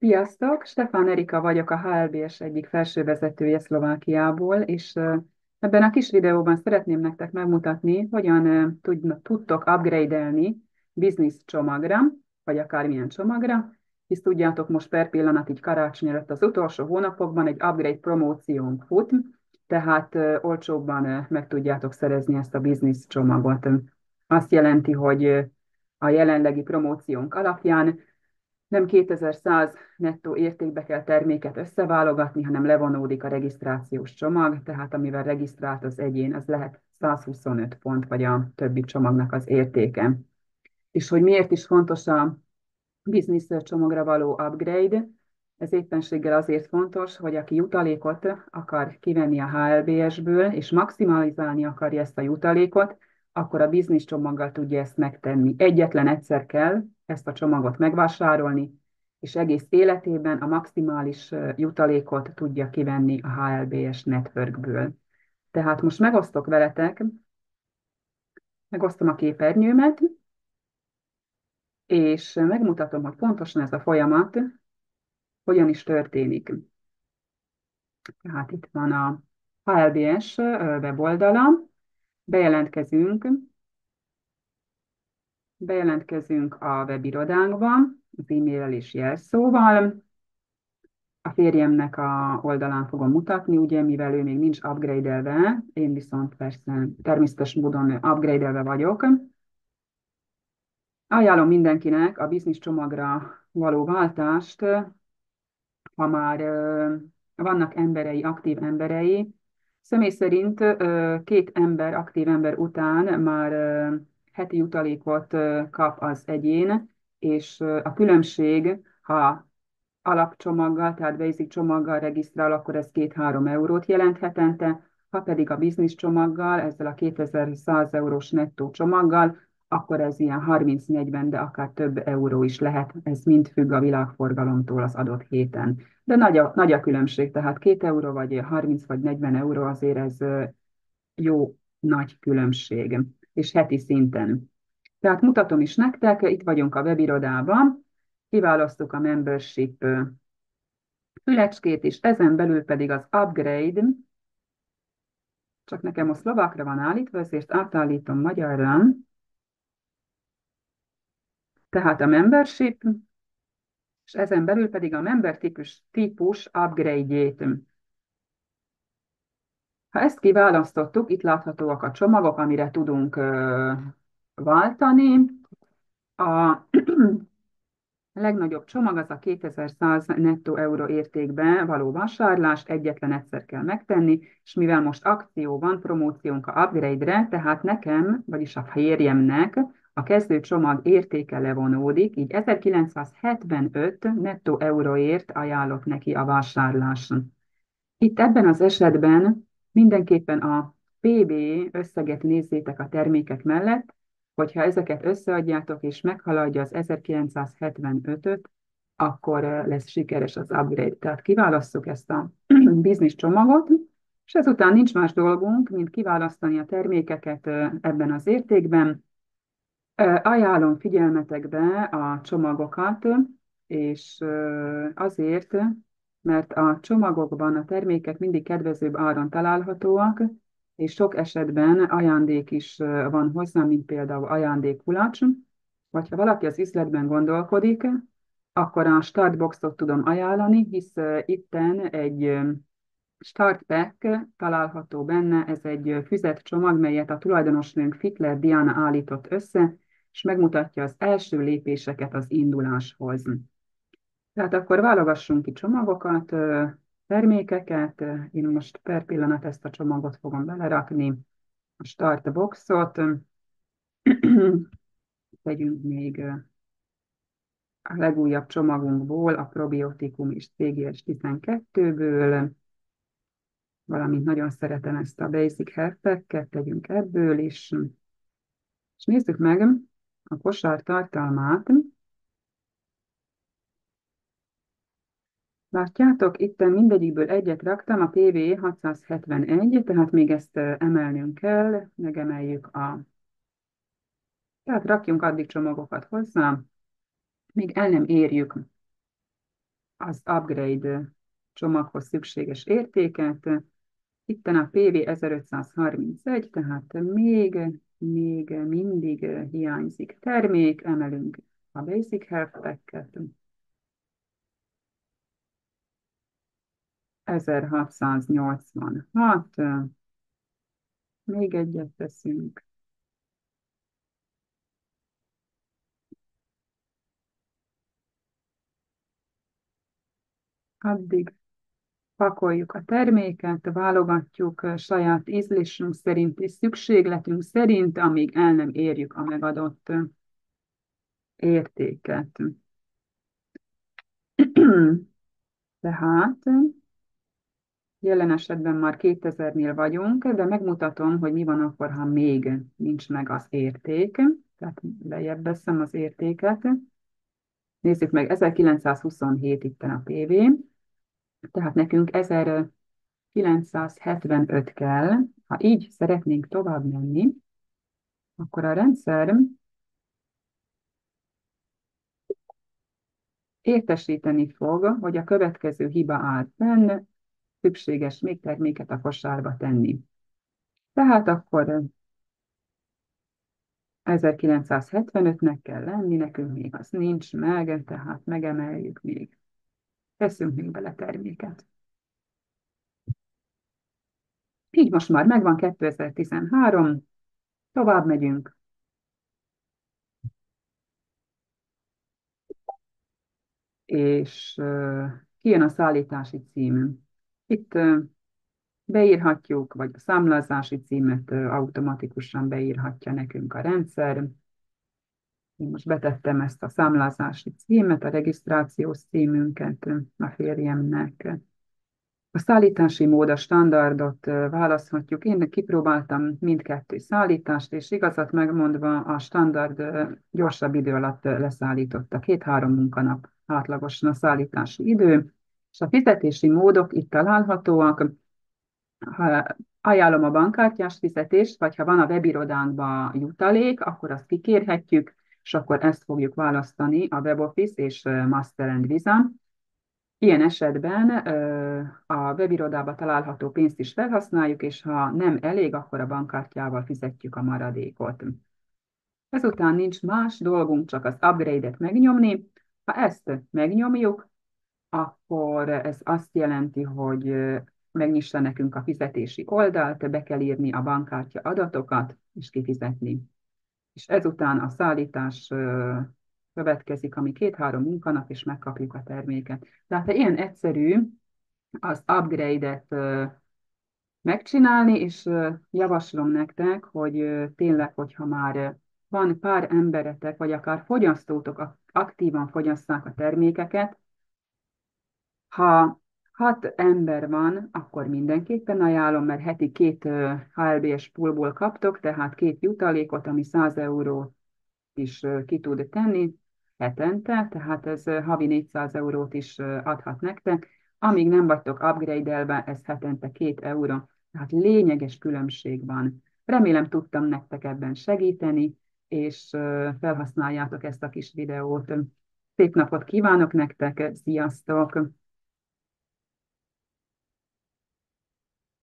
Sziasztok! Stefán Erika vagyok, a HLBS egyik felsővezetője Szlovákiából, és ebben a kis videóban szeretném nektek megmutatni, hogyan tudtok upgrade-elni business csomagra, vagy akármilyen csomagra, hisz tudjátok, most per pillanat így karácsony előtt az utolsó hónapokban egy upgrade promóciónk fut, tehát olcsóbban meg tudjátok szerezni ezt a business csomagot. Azt jelenti, hogy a jelenlegi promóciónk alapján nem 2100 nettó értékbe kell terméket összeválogatni, hanem levonódik a regisztrációs csomag, tehát amivel regisztrált az egyén, az lehet 125 font, vagy a többi csomagnak az értéke. És hogy miért is fontos a business csomagra való upgrade, ez éppenséggel azért fontos, hogy aki jutalékot akar kivenni a HLBS-ből, és maximalizálni akarja ezt a jutalékot, akkor a business csomaggal tudja ezt megtenni. Egyetlen egyszer kell ezt a csomagot megvásárolni, és egész életében a maximális jutalékot tudja kivenni a HLBS Networkből. Tehát most megosztom a képernyőmet, és megmutatom, hogy pontosan ez a folyamat hogyan is történik. Tehát itt van a HLBS weboldala, bejelentkezünk, bejelentkezünk a webirodánkba, az e-mail és jelszóval. A férjemnek a oldalán fogom mutatni, ugye, mivel ő még nincs upgrade-elve, én viszont persze természetes módon upgrade-elve vagyok. Ajánlom mindenkinek a business csomagra való váltást, ha már vannak emberei, aktív emberei. Személy szerint két aktív ember után már heti jutalékot kap az egyén, és a különbség, ha alapcsomaggal, tehát basic csomaggal regisztrál, akkor ez 2-3 eurót jelent hetente, ha pedig a business csomaggal, ezzel a 2100 eurós nettó csomaggal, akkor ez ilyen 30-40, de akár több euró is lehet, ez mind függ a világforgalomtól az adott héten. De nagy a különbség, tehát 2 euró, vagy 30 vagy 40 euró azért ez jó nagy különbség, és heti szinten. Tehát mutatom is nektek, itt vagyunk a webirodában, kiválasztjuk a membership fülecskét, és ezen belül pedig az upgrade, csak nekem a szlovákra van állítva, ezért átállítom magyarra, tehát a membership, és ezen belül pedig a member típus upgrade-jét. Ha ezt kiválasztottuk, itt láthatóak a csomagok, amire tudunk váltani. A legnagyobb csomag az a 2100 nettó euró értékben való vásárlást egyetlen egyszer kell megtenni, és mivel most akció van, promóciónk a upgrade-re, tehát nekem, vagyis a férjemnek a kezdő csomag értéke levonódik, így 1975 nettó euróért ajánlott neki a vásárláson. Itt ebben az esetben mindenképpen a PB összeget nézzétek a termékek mellett, hogyha ezeket összeadjátok és meghaladja az 1975-öt, akkor lesz sikeres az upgrade. Tehát kiválasszuk ezt a biznisz csomagot, és ezután nincs más dolgunk, mint kiválasztani a termékeket ebben az értékben. Ajánlom figyelmetekbe a csomagokat, és azért, mert a csomagokban a termékek mindig kedvezőbb áron találhatóak, és sok esetben ajándék is van hozzá, mint például ajándékkulacs, vagy ha valaki az üzletben gondolkodik, akkor a startboxot tudom ajánlani, hisz itten egy Start Pack található benne, ez egy füzet csomag, melyet a tulajdonosnőnk Fitler Diana állított össze, és megmutatja az első lépéseket az induláshoz. Tehát akkor válogassunk ki csomagokat, termékeket. Én most per pillanat ezt a csomagot fogom belerakni, a Start Boxot. Tegyünk még a legújabb csomagunkból, a probiotikum és CGS12-ből, valamint nagyon szeretem ezt a Basic Health Pack-et, tegyünk ebből is. És nézzük meg a kosár tartalmát. Látjátok, itt mindegyikből egyet raktam, a PV 671, tehát még ezt emelnünk kell, megemeljük tehát rakjunk addig csomagokat hozzá, míg el nem érjük az upgrade csomaghoz szükséges értéket. Itten a PV 1531, tehát még mindig hiányzik termék, emelünk a Basic Health Pack-et, 1686, még egyet teszünk, addig pakoljuk a terméket, válogatjuk saját ízlésünk szerint és szükségletünk szerint, amíg el nem érjük a megadott értéket. Tehát jelen esetben már 2000-nél vagyunk, de megmutatom, hogy mi van akkor, ha még nincs meg az érték. Tehát lejjebb veszem az értéket. Nézzük meg, 1927 itten a PV, tehát nekünk 1975 kell. Ha így szeretnénk tovább menni, akkor a rendszer értesíteni fog, hogy a következő hiba áll fenn, szükséges még terméket a kosárba tenni. Tehát akkor 1975-nek kell lenni, nekünk még az nincs meg, tehát megemeljük még. Teszünk még bele terméket. Így most már megvan 2013, tovább megyünk. És kijön a szállítási cím. Itt beírhatjuk, vagy a számlázási címet automatikusan beírhatja nekünk a rendszer. Én most betettem ezt a számlázási címet, a regisztrációs címünket a férjemnek. A szállítási mód, a standardot választhatjuk. Én kipróbáltam mindkettő szállítást, és igazat megmondva a standard gyorsabb idő alatt leszállította. 2-3 munkanap átlagosan a szállítási idő, és a fizetési módok itt találhatóak. Ha ajánlom a bankkártyás fizetést, vagy ha van a webirodánkban jutalék, akkor azt kikérhetjük, és akkor ezt fogjuk választani, a WebOffice és Master and Visa. Ilyen esetben a webirodában található pénzt is felhasználjuk, és ha nem elég, akkor a bankkártyával fizetjük a maradékot. Ezután nincs más dolgunk, csak az upgrade-et megnyomni. Ha ezt megnyomjuk, akkor ez azt jelenti, hogy megnyissa nekünk a fizetési oldalt, be kell írni a bankkártya adatokat, és kifizetni. És ezután a szállítás következik, ami 2-3 munkanap, és megkapjuk a terméket. Tehát ilyen egyszerű az upgrade-et megcsinálni, és javaslom nektek, hogy tényleg, hogyha már van pár emberetek, vagy akár fogyasztótok, aktívan fogyasszák a termékeket, ha 6 ember van, akkor mindenképpen ajánlom, mert heti 2 HLBS poolból kaptok, tehát 2 jutalékot, ami 100 eurót is ki tud tenni hetente, tehát ez havi 400 eurót is adhat nektek. Amíg nem vagytok upgrade-elve, ez hetente 2 euró, tehát lényeges különbség van. Remélem tudtam nektek ebben segíteni, és felhasználjátok ezt a kis videót. Szép napot kívánok nektek, sziasztok!